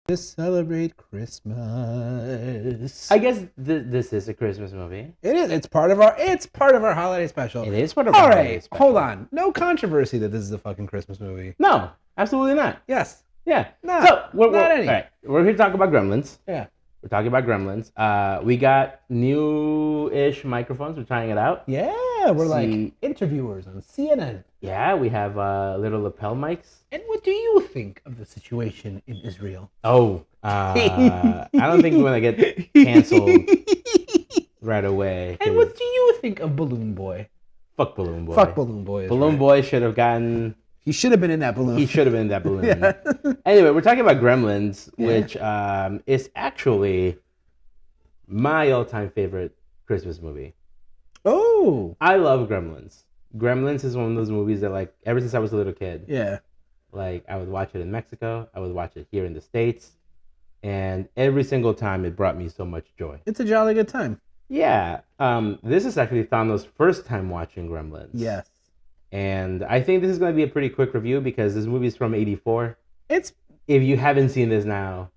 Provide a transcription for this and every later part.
To celebrate Christmas. I guess this is a Christmas movie. It is. It's part of our. It's part of our holiday special. It is part of All our right, holiday special. hold on. No controversy that this is a fucking Christmas movie. No, absolutely not. Yes. Yeah. No. So we're not any. all right. We're here to talk about Gremlins. Yeah. We're talking about Gremlins. We got new-ish microphones. We're trying it out. Yeah. We're like See- interviewers on CNN. Yeah, we have little lapel mics. And what do you think of the situation in Israel? Oh, I don't think we're gonna get canceled right away. And what do you think of Balloon Boy? Fuck Balloon Boy. Fuck Balloon Boy. Balloon Boy should have gotten. He should have been in that balloon. He should have been in that balloon. Yeah. Anyway, we're talking about Gremlins, Yeah. which is actually my all-time favorite Christmas movie. Oh. I love Gremlins. Gremlins is one of those movies that, like, ever since I was a little kid, Yeah. like, I would watch it in Mexico, I would watch it here in the States, and every single time it brought me so much joy. It's a jolly good time. Yeah, this is actually Thano's first time watching Gremlins. Yes. And I think this is going to be a pretty quick review because this movie is from '84. It's If you haven't seen this now,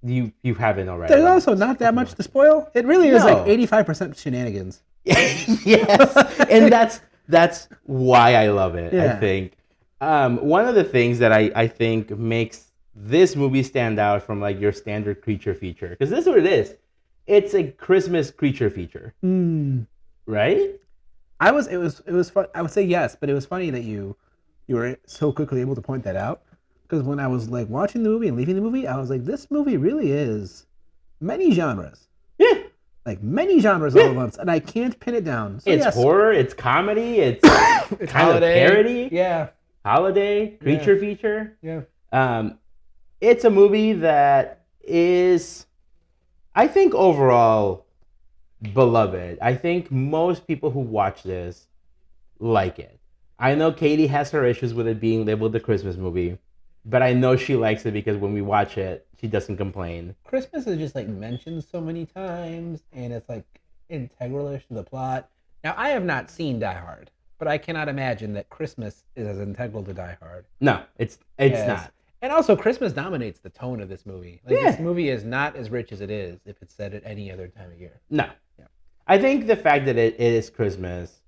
you haven't already. There's also not that much to spoil. It really is No. like 85% shenanigans. Yes, and that's why I love it. I Yeah. think one of the things that I think makes this movie stand out from like your standard creature feature, because this is what it is. It's a Christmas creature feature, right? It was fun. I would say yes, but it was funny that you were so quickly able to point that out. Because when I was like watching the movie and leaving the movie, I was like, this movie really is many genres. Yeah. Like many genres all at once, and I can't pin it down. So It's yes, horror, it's comedy, it's it's kind of parody. Yeah. Holiday creature feature. Yeah. It's a movie that is, I think, overall beloved. I think most people who watch this like it. I know Katie has her issues with it being labeled the Christmas movie, but I know she likes it because when we watch it, she doesn't complain. Christmas is just like mentioned so many times, and it's like integral-ish to the plot. Now, I have not seen Die Hard, but I cannot imagine that Christmas is as integral to Die Hard. No, it's Yes. not. And also, Christmas dominates the tone of this movie. Like, Yeah. this movie is not as rich as it is if it's set at any other time of year. No. Yeah. I think the fact that it is Christmas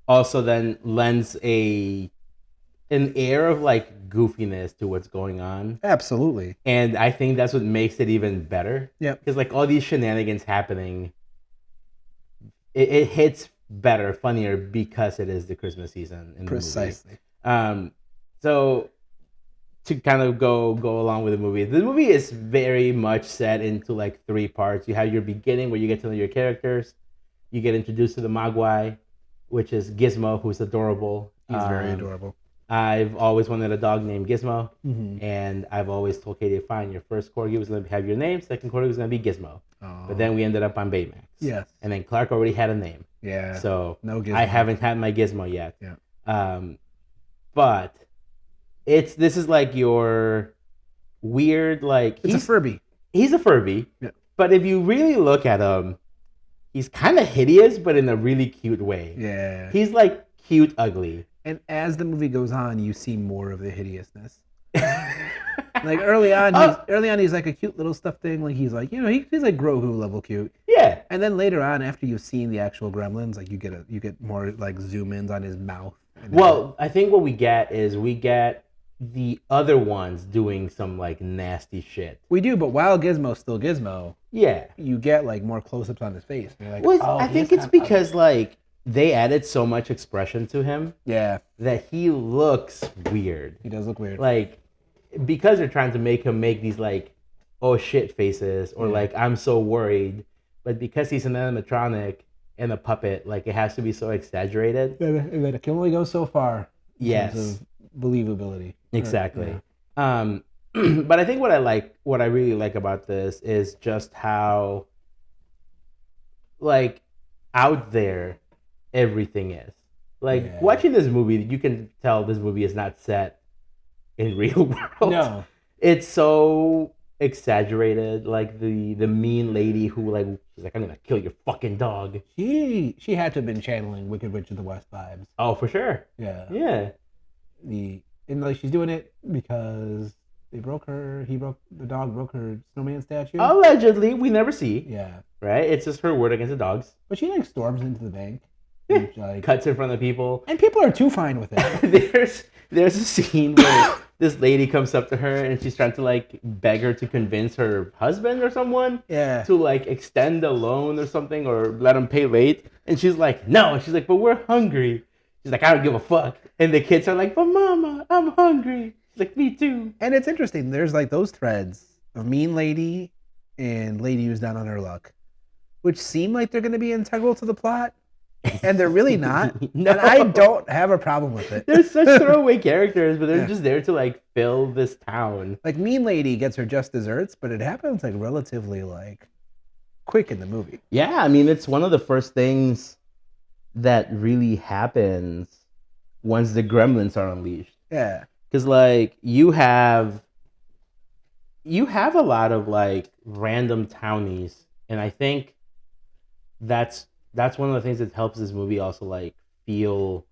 also then lends an air of like goofiness to what's going on. Absolutely. And I think that's what makes it even better. Yep. Because like all these shenanigans happening, it hits better, funnier because it is the Christmas season in the Precisely. movie. So to kind of go along with the movie is very much set into like three parts. You have your beginning where you get to know your characters. You get introduced to the Mogwai, which is Gizmo, who's adorable. He's very adorable. I've always wanted a dog named Gizmo, Mhm. and I've always told Katie, fine, your first corgi was going to have your name, second corgi was going to be Gizmo. Oh. But then we ended up on Baymax. Yes. And then Clark already had a name. Yeah. So No Gizmo. I haven't had my Gizmo yet. Yeah. But this is like your weird, like... It's a Furby. He's a Furby. Yeah. But if you really look at him, he's kind of hideous, but in a really cute way. Yeah. He's like cute ugly. And as the movie goes on, you see more of the hideousness. Like early on, he's like a cute little stuffed thing. Like he's like, he's like Grogu level cute. Yeah. And then later on, after you've seen the actual Gremlins, like you get more like zoom ins on his mouth. And Well, I think what we get is the other ones doing some like nasty shit. we do, but while Gizmo's still Gizmo, Yeah. you get like more close ups on his face. And you're like, Well, oh, I he think is it's kinda because like they added so much expression to him yeah, that he looks weird. he does look weird. Like because they're trying to make him make these like oh shit faces or like I'm so worried, but because he's an animatronic and a puppet, like it has to be so exaggerated. And then it can only go so far. In Yes. terms of believability. Exactly. Yeah. But I think what I really like about this is just how like out there everything is. Like Yeah. watching this movie, you can tell this movie is not set in real world. No. It's so exaggerated. Like the mean lady who like she's like, I'm gonna kill your fucking dog. She had to have been channeling Wicked Witch of the West vibes. Oh, for sure. Yeah. Yeah. And like she's doing it because They broke her. The dog broke her snowman statue. Allegedly, we never see. Yeah, Right? It's just her word against the dogs. but she like storms into the bank. Yeah. And, like, Cuts in front of people. and people are too fine with it. there's a scene where this lady comes up to her and she's trying to like beg her to convince her husband or someone Yeah. to like extend a loan or something or let him pay late. And she's like, no. She's like, but we're hungry. She's like, I don't give a fuck. And the kids are like, but mama, I'm hungry. She's like, me too. And it's interesting. There's like those threads of mean lady and lady who's down on her luck, which seem like they're going to be integral to the plot, and they're really not. No. And I don't have a problem with it. They're such throwaway characters, but they're Yeah. just there to like fill this town. Like mean lady gets her just desserts, but it happens like relatively like quick in the movie. Yeah, I mean, it's one of the first things that really happens once the gremlins are unleashed. Yeah. Because like you have a lot of like random townies, and I think that's one of the things that helps this movie also like feel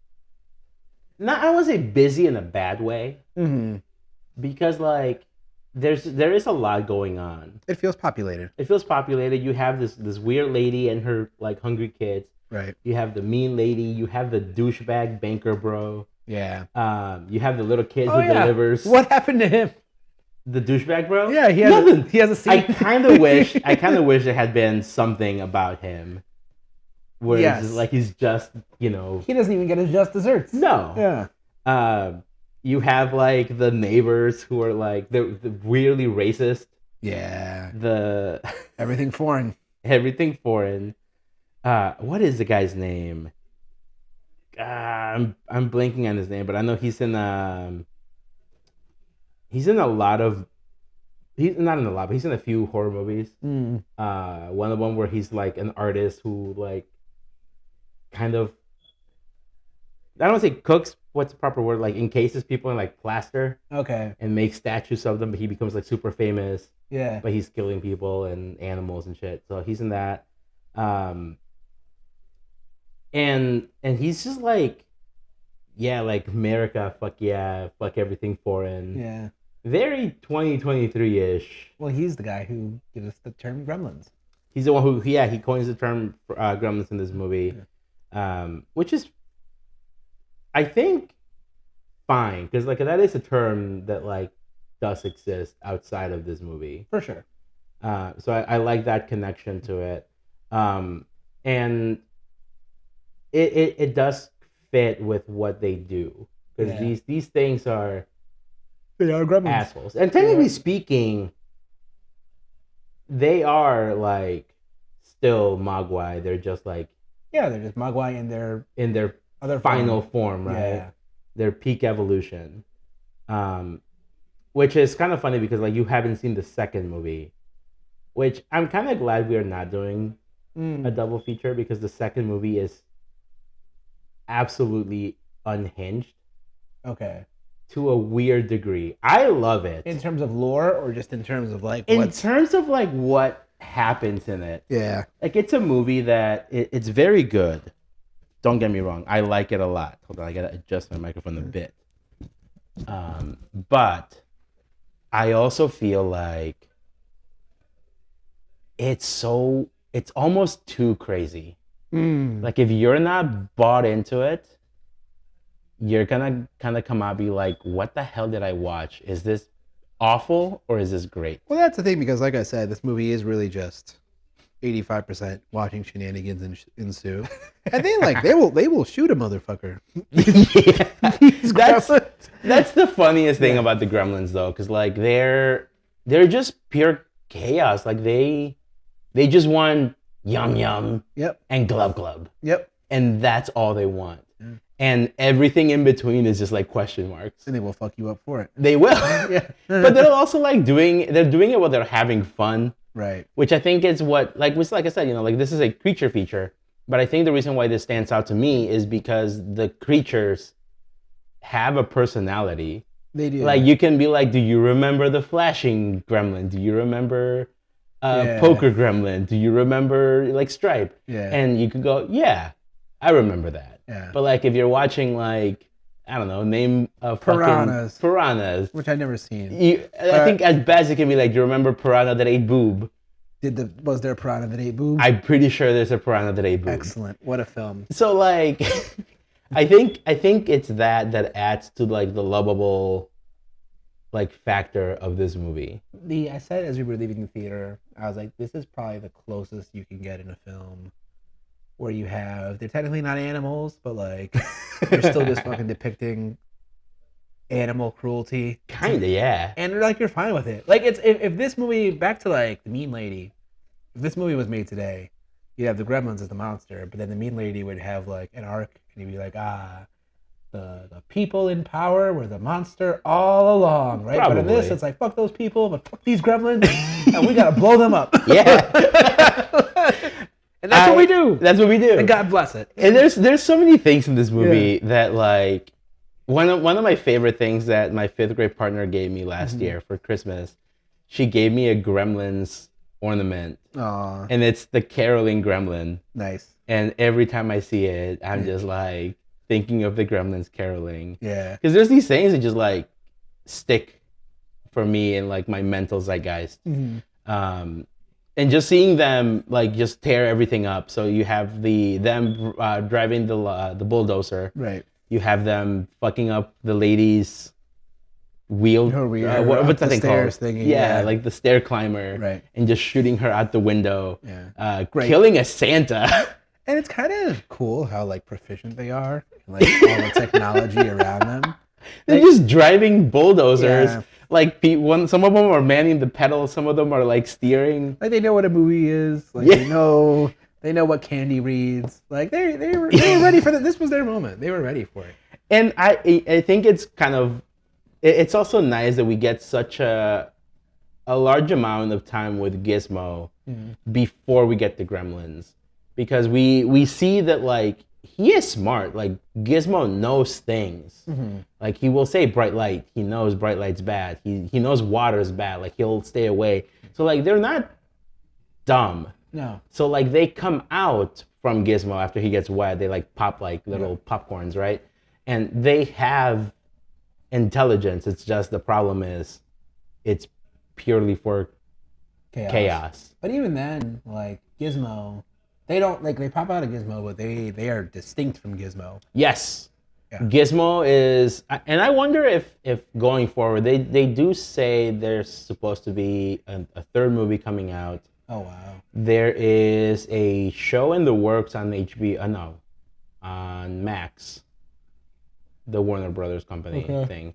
not, I don't want to say busy in a bad way, Mm-hmm. because like there is a lot going on. It feels populated. It feels populated. You have this weird lady and her like hungry kids. Right. You have the mean lady. You have the douchebag banker bro. Yeah. You have the little kid who delivers. What happened to him? The douchebag bro? Yeah, he Nothing. He has a scene. I kind of wish there had been something about him, where Yes. it's like he's just He doesn't even get his just desserts. no. Yeah. You have like the neighbors who are like the weirdly racist. Yeah. The Everything foreign. everything foreign. What is the guy's name? I'm blanking on his name, but I know he's in a lot of. He's not in a lot, but he's in a few horror movies. Mm. One of them where he's like an artist who like kind of, I don't want to say cooks. What's the proper word? Like encases people in like plaster Okay. and makes statues of them, but he becomes like super famous. Yeah. But he's killing people and animals and shit. So he's in that. And he's just like, yeah, like America, fuck yeah, fuck everything foreign. Yeah. Very 2023-ish. Well, he's the guy who gives us the term gremlins. He's the one who, yeah, he coins the term gremlins in this movie, which is, I think, fine, because like that is a term that like does exist outside of this movie. For sure. So I like that connection to it, and it does fit with what they do, because Yeah. these things are They are gremlins. assholes, and technically speaking, they are like still Mogwai. They're just like Yeah, they're just Mogwai in their other final form, right? Yeah. Their peak evolution, which is kind of funny because like you haven't seen the second movie, which I'm kind of glad we are not doing a double feature, because the second movie is absolutely unhinged Okay. to a weird degree. I love it In terms of lore, or just in terms of like in what's... terms of like what happens in it. Yeah. Like it's a movie that it's very good. Don't get me wrong, I like it a lot. Hold on, I gotta adjust my microphone a bit. But I also feel like it's almost too crazy. Like if you're not bought into it, you're gonna kind of come out and be like, what the hell did I watch? Is this awful or is this great? Well, that's the thing, because like I said, this movie is really just 85% watching shenanigans ensue. And they will shoot a motherfucker. Yeah. That's the funniest thing about the Gremlins though, because like they're just pure chaos. Like they just want yum yum Yep. and glub glub, Yep. and that's all they want. And everything in between is just like question marks. And they will fuck you up for it. They will. Yeah. But they're also like doing it while they're having fun, Right. which I think is what, like I said, like this is a creature feature, but I think the reason why this stands out to me is because the creatures have a personality. They do. Like you can be like, do you remember the flashing gremlin? Do you remember poker gremlin? Do you remember like Stripe? Yeah. And you could go, yeah, I remember that. Yeah. But like if you're watching like I don't know, name a fucking Piranhas, piranhas. which I've never seen. I think at best it can be like, do you remember piranha that ate boob? Was there a piranha that ate boobs? I'm pretty sure there's a piranha that ate boob. Excellent. What a film. So like, I think it's that adds to like the lovable like factor of this movie. I said as we were leaving the theater, I was like, this is probably the closest you can get in a film where they're technically not animals, but like they're still just fucking depicting animal cruelty. Kinda, yeah. And like you're fine with it. Like it's if this movie, back to like the Mean Lady, if this movie was made today, you'd have the Gremlins as the monster, but then the Mean Lady would have like an arc, and you'd be like, the people in power were the monster all along, right? Probably. But in this, it's like, fuck those people, but fuck these Gremlins, and we gotta blow them up. Yeah. And that's what we do. That's what we do. And God bless it. And there's so many things in this movie that like one of my favorite things that my 5th grade partner gave me last year for Christmas, she gave me a Gremlins ornament. Aw, And it's the caroling gremlin. nice. And every time I see it, I'm just like thinking of the Gremlins caroling. Yeah. Because there's these things that just like stick for me in like my mental zeitgeist. And just seeing them like just tear everything up. So you have them driving the bulldozer. Right. You have them fucking up the lady's wheel. Her wheel, What's the that thing called? stairs thingy, Yeah, yeah. like the stair climber. Right. And just shooting her out the window. Yeah. Great. Killing a Santa. And it's kind of cool how like proficient they are, like all the technology around them. They're just driving bulldozers. Yeah. Like some of them are manning the pedals, some of them are like steering. Like they know what a movie is. Like Yeah. they know what candy reads. Like they were ready for that. This was their moment. They were ready for it. And I think it's kind of, it's also nice that we get such a large amount of time with Gizmo before we get to Gremlins, because we see that like he is smart. Like Gizmo knows things. Like he will say bright light. He knows bright light's bad. He knows water is bad. Like he'll stay away. So like they're not dumb. No. So like they come out from Gizmo after he gets wet. They like pop like little popcorns, right? And they have intelligence. It's just the problem is it's purely for chaos. But even then, like Gizmo, they don't like they pop out of Gizmo, but they are distinct from Gizmo. Yes. Yeah. Gizmo is, and I wonder if going forward, they do say there's supposed to be a 3rd movie coming out. Oh wow. There is a show in the works on HBO, no, on Max, the Warner Brothers company thing,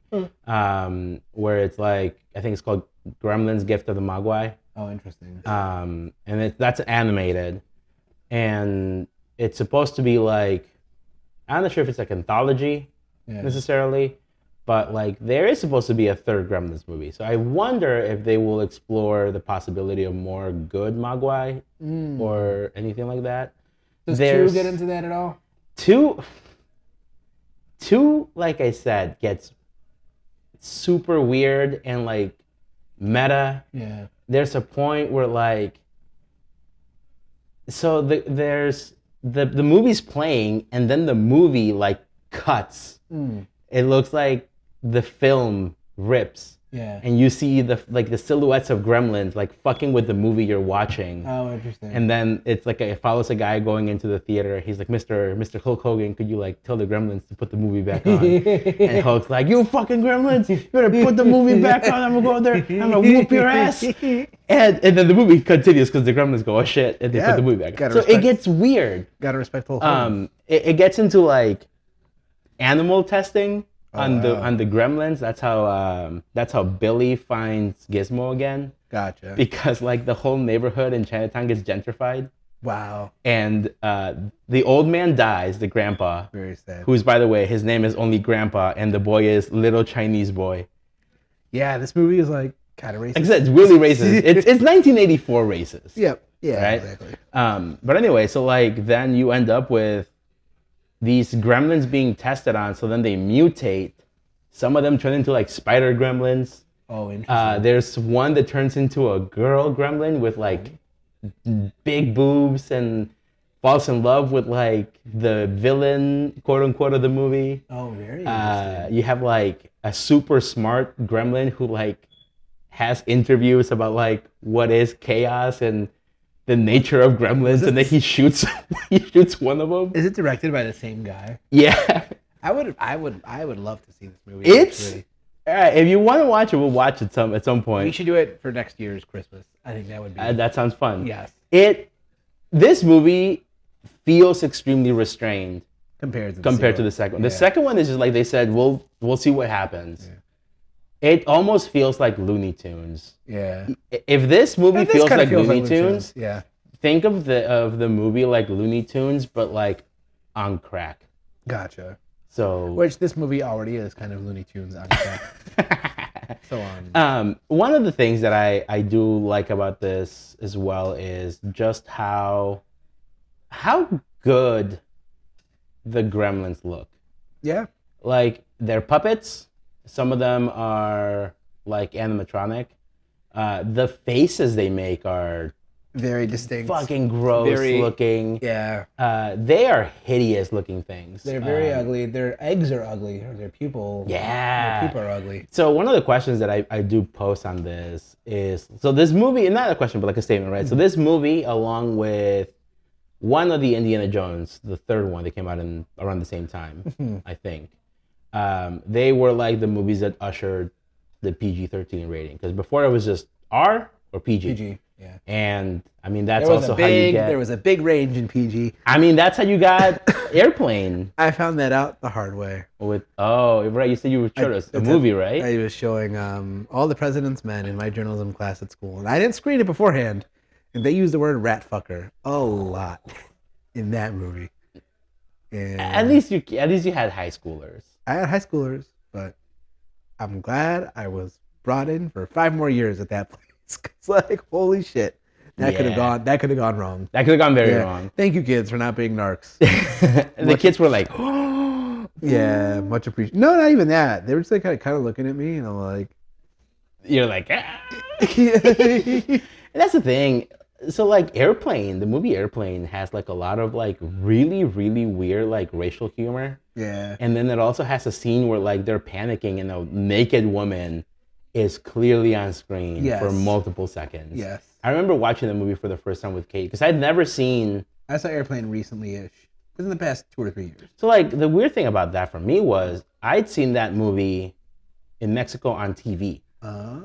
where it's like, I think it's called Gremlins Gift of the Mogwai. Oh, interesting. And that's animated, and it's supposed to be like, I'm not sure if it's like anthology necessarily, but like there is supposed to be a 3rd Gremlins movie. So I wonder if they will explore the possibility of more good Mogwai or anything like that. Does 2 get into that at all? 2, like I said, gets super weird and like meta. Yeah. There's a point where like, so there's the movie's playing, and then the movie like cuts. It looks like the film rips. Yeah. And you see the silhouettes of Gremlins like fucking with the movie you're watching. Oh, interesting. And then it's like it follows a guy going into the theater. He's like, Mr. Hulk Hogan, could you like tell the Gremlins to put the movie back on? And Hulk's like, you fucking Gremlins, you better put the movie back on. I'm gonna go there, I'm gonna whoop your ass. And then the movie continues because the Gremlins go, oh shit, and they put the movie back on. So it gets weird. Gotta respect the whole It gets into like animal testing on the Gremlins. That's how Billy finds Gizmo again. Gotcha. Because like the whole neighborhood in Chinatown gets gentrified. Wow. And the old man dies, the grandpa. Very sad. Who's, by the way, his name is only Grandpa, and the boy is Little Chinese Boy. Yeah, this movie is like kind of racist. Like I said, it's really racist. it's 1984 racist. Yep. Yeah. Right? Exactly. But anyway, so like then you end up with these gremlins being tested on, so then they mutate. Some of them turn into like spider gremlins. Oh, interesting. There's one that turns into a girl gremlin with like big boobs and falls in love with like the villain, quote unquote, of the movie. Oh, very interesting. You have like a super smart gremlin who like has interviews about like what is chaos and the nature of gremlins, and then he shoots he shoots one of them. Is it directed by the same guy? Yeah, I would love to see this movie. it's Actually. all right. If you want to watch it, we'll watch it at some We point. should do it for next year's Christmas. I think that would be. That sounds fun. Yes. This movie feels extremely restrained Compared to the second one. Yeah. The second one is just like they said, we'll see what happens. Yeah. It almost feels like Looney Tunes. Yeah. If this movie feels like Looney Tunes, Tunes, yeah. Think of the movie like Looney Tunes, but like on crack. Gotcha. So which this movie already is kind of Looney Tunes on crack. So one of the things that I do like about this as well is just how good the Gremlins look. Yeah. Like they're puppets. Some of them are like animatronic. The faces they make are very distinct, fucking gross looking. Yeah. They are hideous looking things. They're very ugly. Their eggs are ugly, or their pupil. Yeah. Their pupil are ugly. So one of the questions that I do post on this is, so this movie, not a question, but like a statement, right? Mm-hmm. So this movie, along with one of the Indiana Jones, the third one, that came out around the same time, I think. They were like the movies that ushered the PG-13 rating. Because before it was just R or PG. PG. Yeah. And I mean, that's also how you get. There was a big range in PG. I mean, that's how you got Airplane. I found that out the hard way. Right, you said you showed us a movie, right? I was showing All the President's Men in my journalism class at school, and I didn't screen it beforehand. And they used the word rat fucker a lot in that movie. And at least you had high schoolers. I had high schoolers, but I'm glad I was brought in for 5 more years at that place. It's like, holy shit, that could have gone. That could have gone wrong. That could have gone very wrong. Thank you, kids, for not being narcs. The kids were like, yeah, much appreciated. No, not even that. They were just like kind of looking at me, and I'm like, you're like, And that's the thing. So like Airplane, the movie Airplane has like a lot of like really, really weird like racial humor. Yeah. And then it also has a scene where like they're panicking and a naked woman is clearly on screen for multiple seconds. Yes. I remember watching the movie for the first time with Kate because I'd never seen. I saw Airplane recently-ish, within the past 2 or 3 years. So like the weird thing about that for me was I'd seen that movie in Mexico on TV.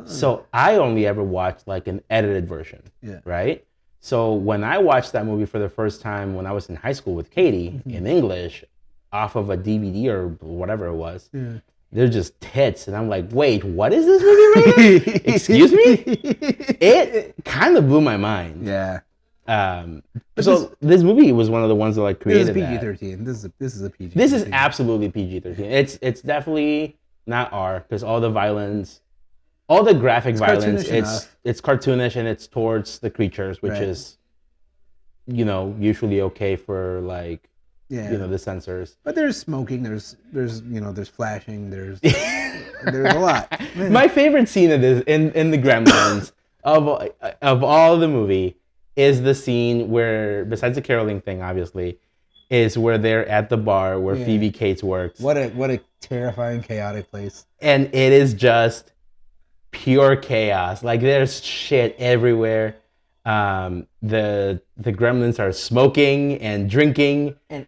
So I only ever watched like an edited version. Yeah. Right. So when I watched that movie for the first time when I was in high school with Katie in English, off of a DVD or whatever it was. Yeah. They're just tits, and I'm like, wait, what is this movie rated? Excuse me? It kind of blew my mind. Yeah. So this movie was one of the ones that like created this is PG-13. This is a PG-13. This is absolutely PG-13. It's definitely not R because all the violence, all the graphic violence, it's cartoonish and it's towards the creatures, which is, usually okay for like. Yeah. The censors. But there's smoking, there's flashing, there's a lot. Man. My favorite scene of this in the Gremlins of all the movie is the scene where, besides the caroling thing, obviously, is where they're at the bar where Phoebe Cates works. What a terrifying, chaotic place. And it is just pure chaos. Like there's shit everywhere. The Gremlins are smoking and drinking. And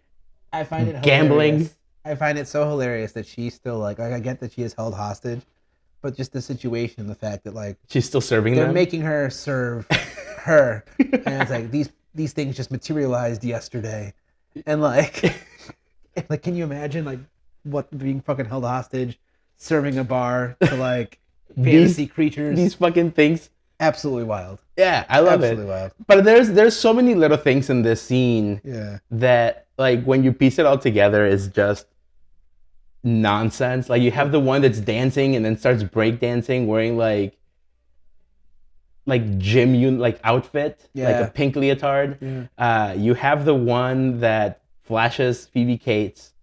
I find it gambling. Hilarious. I find it so hilarious that she's still like I get that she is held hostage, but just the situation, the fact that like she's still serving they're them. Making her serve her, and it's like these things just materialized yesterday, and like can you imagine like what being fucking held hostage, serving a bar to like fantasy creatures, these fucking things. Absolutely wild. Yeah, I love it. Absolutely wild. But there's so many little things in this scene that like when you piece it all together is just nonsense. Like you have the one that's dancing and then starts break dancing wearing like gym outfit, like a pink leotard. Yeah. You have the one that flashes Phoebe Cates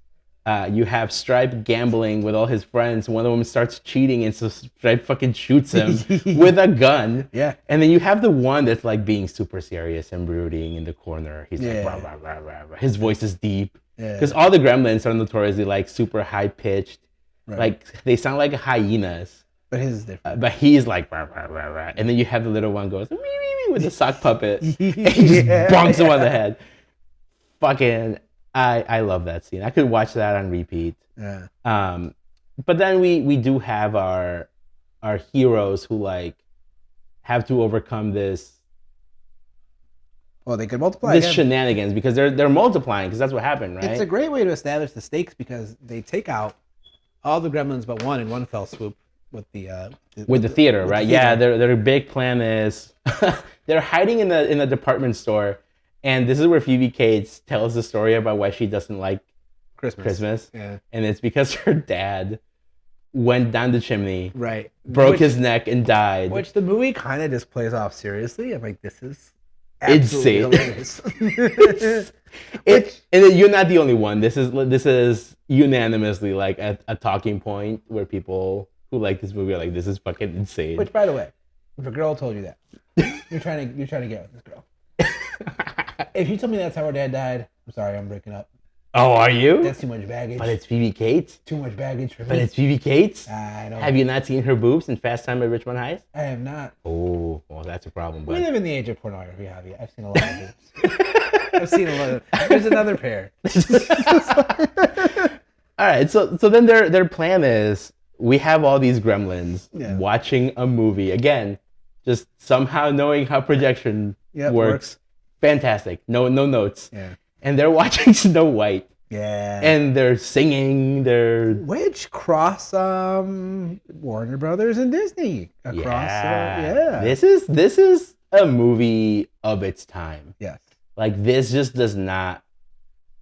You have Stripe gambling with all his friends. One of them starts cheating, and so Stripe fucking shoots him with a gun. Yeah. And then you have the one that's like being super serious and brooding in the corner. He's like, Yeah. rah, rah, rah, rah, rah. His voice is deep. Yeah. Because all the gremlins are notoriously like super high pitched. Right. Like they sound like hyenas. But his is different. But he's like, rah, rah, rah, rah. And then you have the little one goes, wee, wee, wee, with the sock puppet. And he just bonks him on the head. Fucking, I love that scene. I could watch that on repeat. Yeah. But then we do have our heroes who like have to overcome this Well, they could multiply this again. shenanigans because they're multiplying because that's what happened, right? It's a great way to establish the stakes because they take out all the gremlins but one in one fell swoop with the theater, with right? the Yeah, theater. their big plan is they're hiding in the department store, and this is where Phoebe Cates tells the story about why she doesn't like Christmas. Yeah. And it's because her dad went down the chimney, Right. broke his neck, and died. Which the movie kind of just plays off seriously. I'm like, this is Insane. absolutely hilarious. And you're not the only one. This is unanimously like a talking point where people who like this movie are like, this is fucking insane. Which, by the way, if a girl told you that, you're trying to get with this girl. If you told me that's how her dad died, I'm sorry, I'm breaking up. Oh, are you? That's too much baggage. But it's Phoebe Cates. Too much baggage for me. But it's Phoebe Cates. I don't. Have you not seen her boobs in Fast Time at Richmond Heights? I have not. Oh, well, that's a problem. We But live in the age of pornography, Javi. I've seen a lot of boobs. I've seen a lot of. There's another pair. all right, so then their plan is we have all these gremlins watching a movie again, just somehow knowing how projection works. Fantastic. No notes. Yeah. And they're watching Snow White. Yeah. And they're singing. Which cross Warner Brothers and Disney across. Yeah. This is a movie of its time. Yes. Like this just does not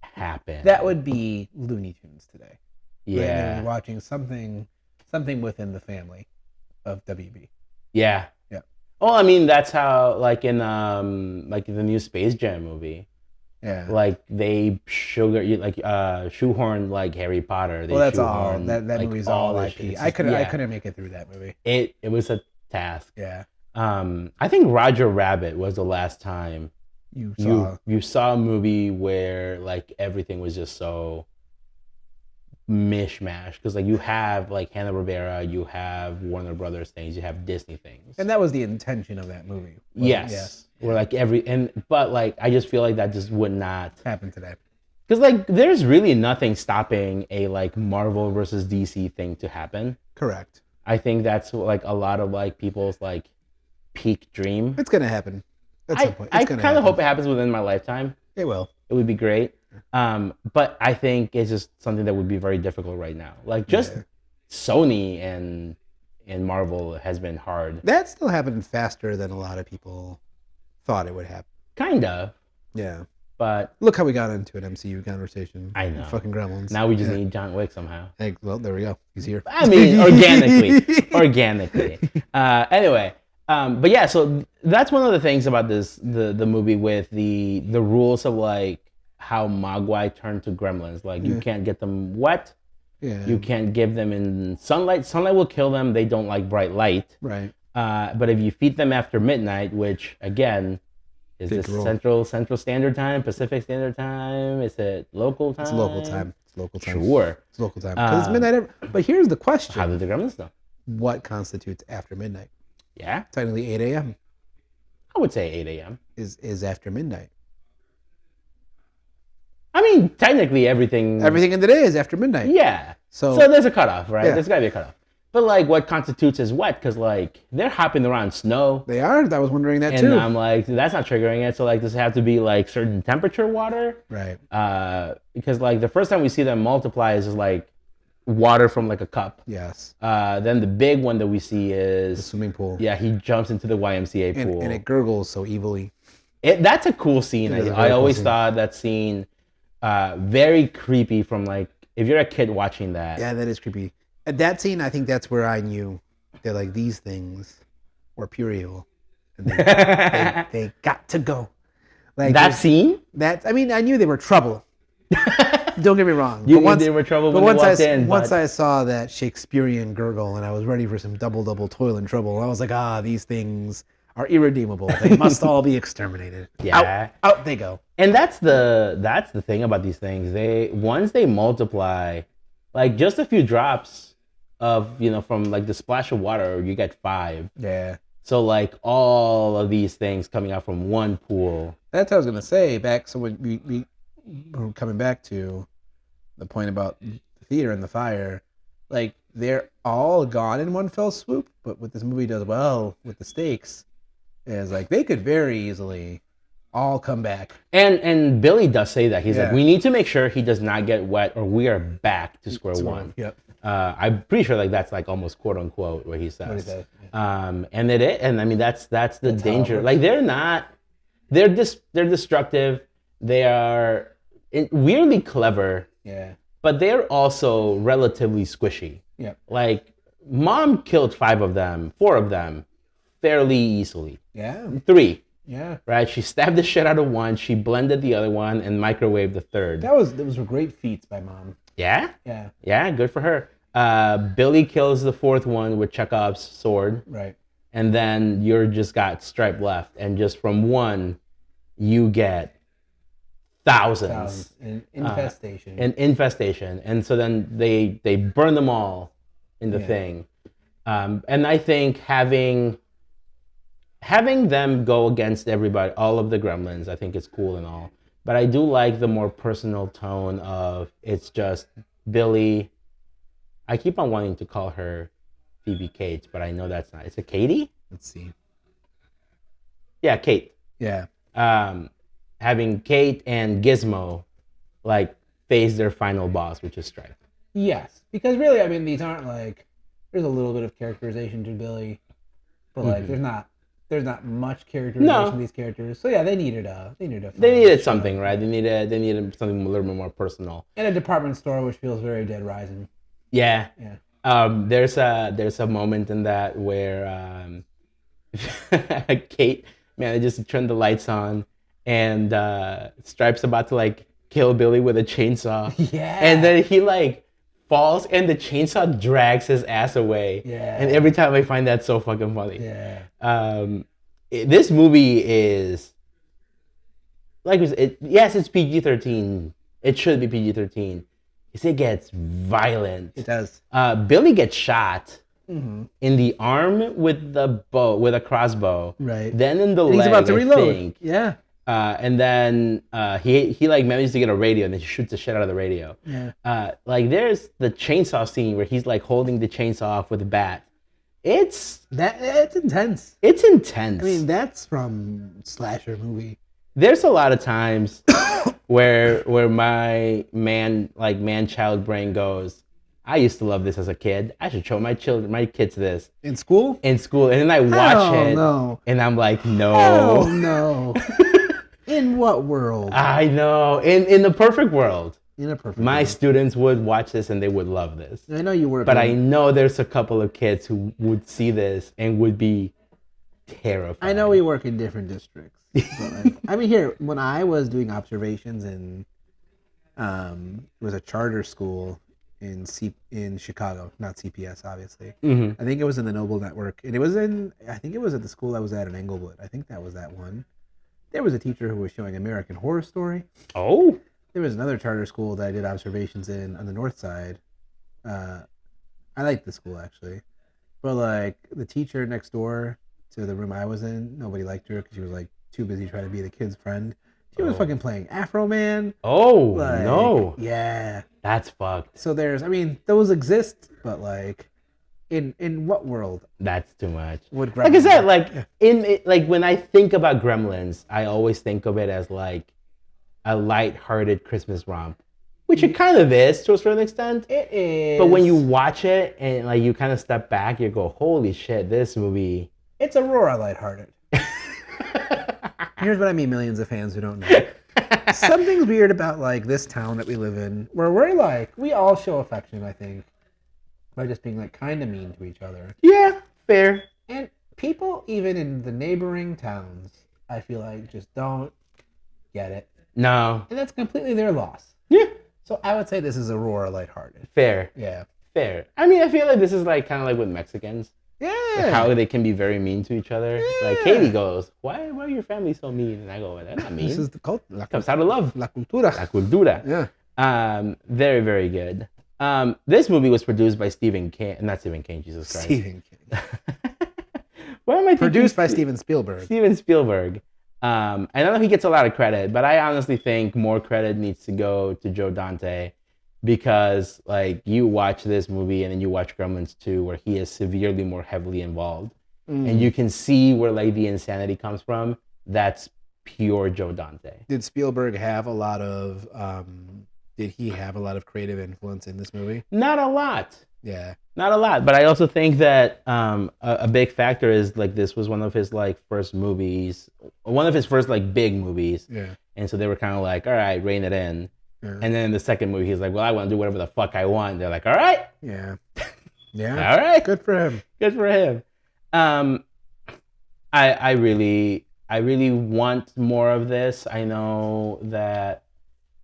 happen. That would be Looney Tunes today. Yeah. You're watching something within the family of WB. Yeah. Yeah. Well, I mean that's how like in the new Space Jam movie. Yeah. Like they shoehorn like Harry Potter. They Well, that's all. shoehorn, That like, movie's all this IP. shit. It's I just- couldn't make it through that movie. It was a task. Yeah. I think Roger Rabbit was the last time You saw. you saw a movie where like everything was just so mishmash because like you have like Hanna-Barbera, you have Warner Brothers things, you have Disney things. And that was the intention of that movie. Yes. Where like but like I just feel like that just would not happen today. because like there's really nothing stopping a like Marvel versus DC thing to happen. Correct. I think that's like a lot of like people's like peak dream. It's gonna happen at some point. I kind of hope it happens within my lifetime. It will. It would be great. But I think it's just something that would be very difficult right now. Like just Sony and Marvel has been hard. That still happened faster than a lot of people thought it would happen. Kind of. Yeah. But Look how we got into an MCU conversation. I know. Fucking Gremlins. now we just need John Wick somehow. Hey, well, there we go. He's here. I mean, organically. Anyway, but yeah, so that's one of the things about the movie with the rules of like how Mogwai turned to gremlins. Like you can't get them wet. Yeah. You can't give them in sunlight. Sunlight will kill them. They don't like bright light. Right. But if you feed them after midnight, which again is Big this rule. Central Standard Time, Pacific Standard Time? Is it local time? It's local time. It's local time. Sure. It's local time. Because it's midnight. But here's the question. How did the gremlins know? What constitutes after midnight? Yeah, Technically 8 a.m. I would say 8 a.m. is after midnight. I mean, technically everything. Everything in the day is after midnight. Yeah. So there's a cutoff, right? Yeah. There's got to be a cutoff. But like, what constitutes as wet? Because like they're hopping around snow, they are. I was wondering that and too. I'm like, that's not triggering it. So like, does it have to be like certain temperature water? Right. Because like the first time we see them multiply is just like water from like a cup. Yes. Then the big one that we see The is swimming pool. yeah, he jumps into the YMCA And, pool. and it gurgles so evilly. That's a cool scene. It is a very I cool always scene. thought that scene very creepy from like if you're a kid watching that. Yeah, that is creepy. At that scene, I think that's where I knew they're like, these things were pure evil. And they got to go. Like That scene? I mean, I knew they were trouble. Don't get me wrong. You knew they were trouble when they walked in. Once I saw that Shakespearean gurgle and I was ready for some double toil and trouble, I was like, these things are irredeemable. They must all be exterminated. Yeah. Out they go. And that's the thing about these things. Once they multiply, like just a few drops of, from like the splash of water, you get 5. Yeah. So like all of these things coming out from one pool. That's what I was gonna say. So when we were coming back to the point about the theater and the fire, like they're all gone in one fell swoop. But what this movie does well with the stakes is like they could very easily all come back. And Billy does say that. He's like, we need to make sure he does not get wet or we are back to square one. Yep. I'm pretty sure like that's like almost quote unquote what he says. Yeah. And I mean that's the danger. Like they're destructive. They are weirdly clever. Yeah. But they're also relatively squishy. Yeah. Like Mom killed 4 of them fairly easily. Yeah. 3. Yeah. Right? She stabbed the shit out of one, she blended the other one, and microwaved the third. Those were great feats by Mom. Yeah? Yeah. Yeah, good for her. Billy kills the 4th one with Chekhov's sword. Right. And then you're just got Stripe left. And just from one, you get thousands. An infestation. An infestation. And so then they burn them all in the thing. And I think having them go against everybody, all of the Gremlins, I think it's cool and all. But I do like the more personal tone of it's just Billy. I keep on wanting to call her Phoebe Cates, but I know that's not. Is it Katie? Let's see. Yeah, Kate. Yeah. Having Kate and Gizmo like face their final boss, which is Stripe. Yes, because really, I mean, these aren't like. There's a little bit of characterization to Billy, but like, there's not much characterization of these characters. So yeah, they needed something, right? They needed something a little bit more personal. In a department store, which feels very Dead Rising. Yeah. Yeah. There's a moment in that where Kate manages to turn the lights on, and Stripe's about to like kill Billy with a chainsaw. Yeah. And then he like falls, and the chainsaw drags his ass away. Yeah. And every time I find that so fucking funny. Yeah. This movie is like yes, it's PG-13. It should be PG-13. It gets violent. It does. Billy gets shot in the arm with a crossbow. Right. Then in the leg. He's about to reload. I think. Yeah. And then he like manages to get a radio, and then he shoots the shit out of the radio. Yeah. Like there's the chainsaw scene where he's like holding the chainsaw off with a bat. It's intense. It's intense. I mean, that's from slasher movie. There's a lot of times where my man-child brain goes, I used to love this as a kid. I should show my kids this. In school? In school. And then I watch it. No. And I'm like, no. Hell no. In what world? I know. In the perfect world. In a perfect my world. students would watch this and they would love this. I know you were. But I know there's a couple of kids who would see this and would be terrified. I know we work in different districts. But I mean, here, when I was doing observations in, it was a charter school in Chicago, not CPS, obviously. Mm-hmm. I think it was in the Noble Network. And I think it was at the school I was at in Englewood. I think that was that one. There was a teacher who was showing American Horror Story. Oh. There was another charter school that I did observations in on the north side. I liked the school, actually. But, like, the teacher next door to the room I was in, nobody liked her because she was, like, too busy trying to be the kid's friend. She was fucking playing Afro Man. Oh, like, no. Yeah. That's fucked. So those exist, but, like, in what world? That's too much. Would like I said, like, when I think about Gremlins, I always think of it as, like, a light-hearted Christmas romp, which it kind of is to a certain extent. It is. But when you watch it and like you kind of step back, you go, "Holy shit, this movie!" It's Aurora lighthearted. Here's what I mean, millions of fans who don't know. Something's weird about like this town that we live in, where we all show affection, I think, by just being like kind of mean to each other. Yeah, fair. And people, even in the neighboring towns, I feel like just don't get it. No. And that's completely their loss. Yeah. So I would say this is Aurora lighthearted. Fair. Yeah. Fair. I mean, I feel like this is like kind of like with Mexicans. Yeah. Like how they can be very mean to each other. Yeah. Like Katie goes, "Why are your family so mean?" And I go, "They're not mean. This is the cult. Comes out of love. La cultura. La cultura." Yeah. Very, very good. This movie was produced by Stephen King. Not Stephen King, Jesus Christ. Stephen King. Why am I Produced by Steven Spielberg. Steven Spielberg. I don't know if he gets a lot of credit, but I honestly think more credit needs to go to Joe Dante, because like you watch this movie and then you watch Gremlins 2, where he is severely more heavily involved, and you can see where like the insanity comes from. That's pure Joe Dante. Did Spielberg have a lot of? Did he have a lot of creative influence in this movie? Not a lot. Yeah. Not a lot, but I also think that a big factor is like this was one of his like first movies, one of his first like big movies. Yeah. And so they were kind of like, all right, rein it in. Yeah. And then the second movie, he's like, well, I want to do whatever the fuck I want. They're like, all right. Yeah. Yeah. All right. Good for him. Good for him. I really want more of this. I know that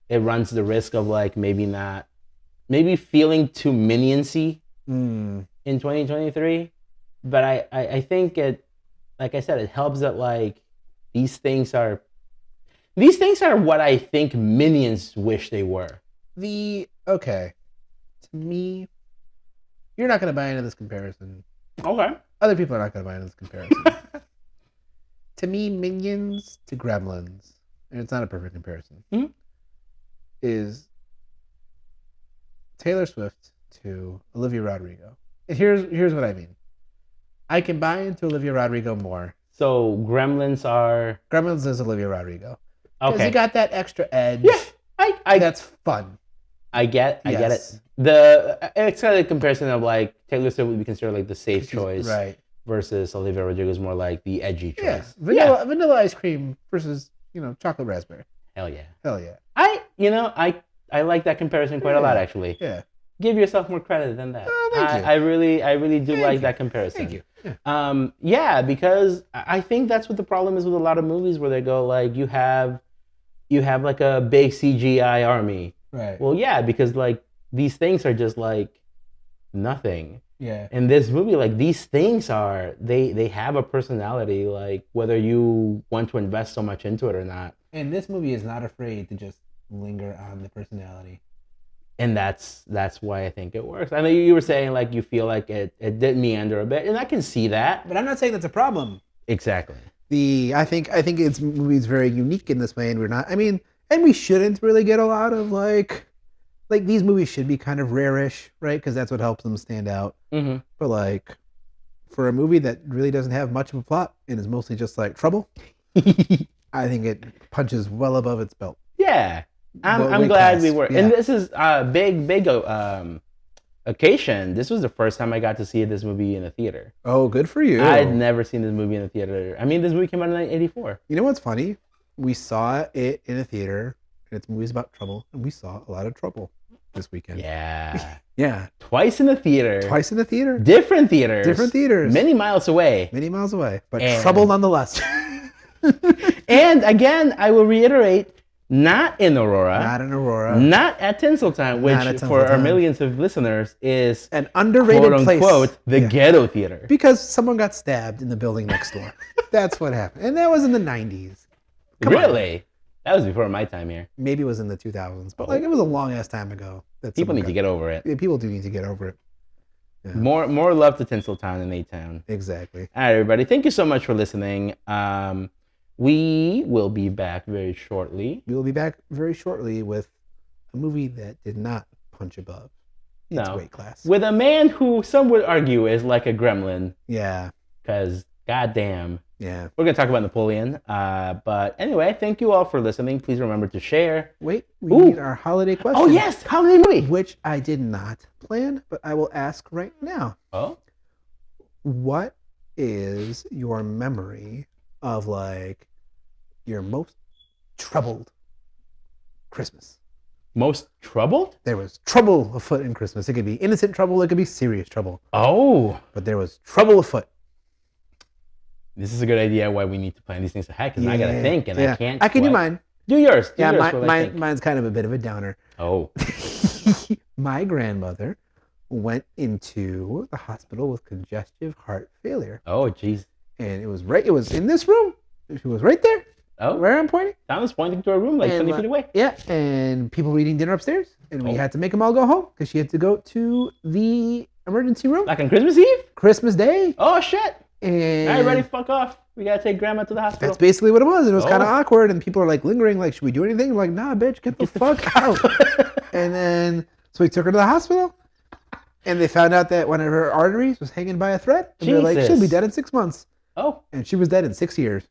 it runs the risk of like maybe feeling too minion-y in 2023. But I think it, like I said, it helps that like these things are what I think Minions wish they were. Okay. To me, you're not going to buy into this comparison. Okay. Other people are not going to buy into this comparison. To me, Minions to Gremlins, and it's not a perfect comparison, is Taylor Swift to Olivia Rodrigo. And here's what I mean. I can buy into Olivia Rodrigo more. So Gremlins is Olivia Rodrigo. Because Okay. you got that extra edge. Yeah. That's fun. I get it. Yes. It's kind of a comparison of like Taylor Swift would be considered like the safe choice, Right. versus Olivia Rodrigo is more like the edgy choice. Yeah. Vanilla ice cream versus, chocolate raspberry. Hell yeah. Hell yeah. I like that comparison quite a lot, actually. Yeah. Give yourself more credit than that. Oh, thank you. I really do like that comparison. Thank you. Yeah, because I think that's what the problem is with a lot of movies where they go like you have like a big CGI army. Right. Well, yeah, because like these things are just like nothing. Yeah. In this movie, like these things are they have a personality, like whether you want to invest so much into it or not. And this movie is not afraid to just linger on the personality. And that's why I think it works. I know you were saying like you feel like it did meander a bit, and I can see that. But I'm not saying that's a problem. Exactly. I think its movie's very unique in this way, and we're not. I mean, and we shouldn't really get a lot of like these movies should be kind of rare-ish, right? Because that's what helps them stand out. Mm-hmm. But like for a movie that really doesn't have much of a plot and is mostly just like trouble, I think it punches well above its belt. Yeah. I'm glad we were. Yeah. And this is a big occasion. This was the first time I got to see this movie in a theater. Oh, good for you. I'd never seen this movie in a theater. I mean, this movie came out in 1984. You know what's funny? We saw it in a theater, and it's movies about trouble, and we saw a lot of trouble this weekend. Yeah. Yeah. Twice in the theater. Twice in the theater. Different theaters. Different theaters. Many miles away. Many miles away. But trouble nonetheless. And again, I will reiterate, not in Aurora. Not in Aurora. Not at Tinseltown, which for our millions of listeners is an underrated quote unquote place. The ghetto theater. Because someone got stabbed in the building next door. That's what happened. And that was in the 90s. Really? That was before my time here. Maybe it was in the 2000s. But like it was a long ass time ago. People need to get over it. Yeah, people do need to get over it. Yeah. More love to Tinseltown and A-Town. Exactly. All right, everybody. Thank you so much for listening. We will be back very shortly. We will be back very shortly with a movie that did not punch above its weight class. With a man who some would argue is like a gremlin. Yeah. Because, goddamn. Yeah. We're going to talk about Napoleon. But anyway, thank you all for listening. Please remember to share. Wait, we need our holiday question. Oh, yes. Holiday movie. Which I did not plan, but I will ask right now. Oh? What is your memory of like your most troubled Christmas? Most troubled? There was trouble afoot in Christmas. It could be innocent trouble. It could be serious trouble. Oh. But there was trouble afoot. This is a good idea why we need to plan these things ahead, because I got to think, and I can't. I can do mine. Do yours. Do Yeah, yours. What I think. mine's kind of a bit of a downer. Oh. My grandmother went into the hospital with congestive heart failure, Oh, jeez. and it was in this room. She was right there, Oh. where I'm pointing. Tom was pointing to a room like And, 20 feet away. Yeah, and people were eating dinner upstairs, and we Oh. had to make them all go home because she had to go to the emergency room Like on Christmas Eve? Christmas Day. Oh, shit. And All right, ready? Fuck off. We gotta take grandma to the hospital. that's basically what it was. And it was kind of Oh. awkward, and people are like lingering, like, should we do anything? I'm like, nah, bitch, get the fuck out. And then, so we took her to the hospital, and they found out that one of her arteries was hanging by a thread. And they're like, she'll be Jesus. dead in 6 months. Oh. And she was dead in 6 years.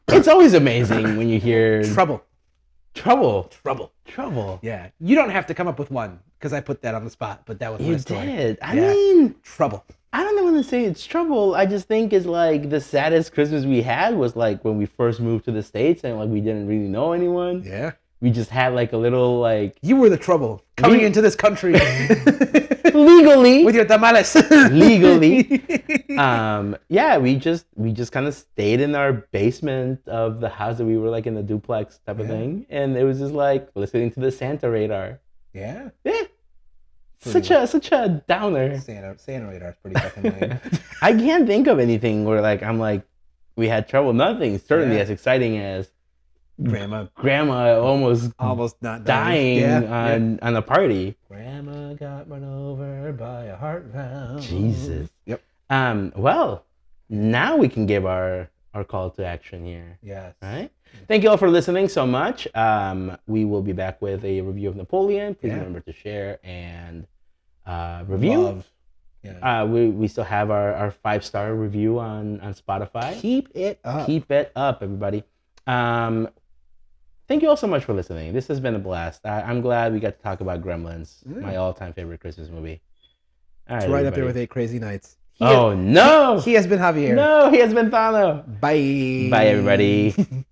It's always amazing when you hear Trouble. trouble. Trouble. Yeah. You don't have to come up with one, because I put that on the spot, but that was You my story. did. I Yeah. mean, Trouble. I don't know when to say it's trouble. I just think it's like the saddest Christmas we had was like when we first moved to the States and like we didn't really know anyone. Yeah. We just had like a little like You were the trouble coming into this country legally with your tamales. legally. Yeah, we just kind of stayed in our basement of the house that we were like in the duplex type of Yeah. thing, and it was just like listening to the Santa radar. Yeah. Yeah, Pretty such a downer. Santa radar is pretty fucking lame. I can't think of anything where like I'm like we had trouble. Nothing certainly Yeah. as exciting as Grandma almost almost not dying Yeah. on a party. Grandma got run over by a heart valve. Jesus. Yep. Well, now we can give our call to action here. Yes. All right. Thank you all for listening so much. We will be back with a review of Napoleon. Please Yeah. remember to share and review. Love. Yeah. We still have our 5-star review on Spotify. Keep it up. Keep it up, everybody. Thank you all so much for listening. This has been a blast. I'm glad we got to talk about Gremlins, my all-time favorite Christmas movie. All right, It's right up there everybody. with 8 Crazy Nights. No! He has been Javier. No, he has been Thano. Bye. Bye, everybody.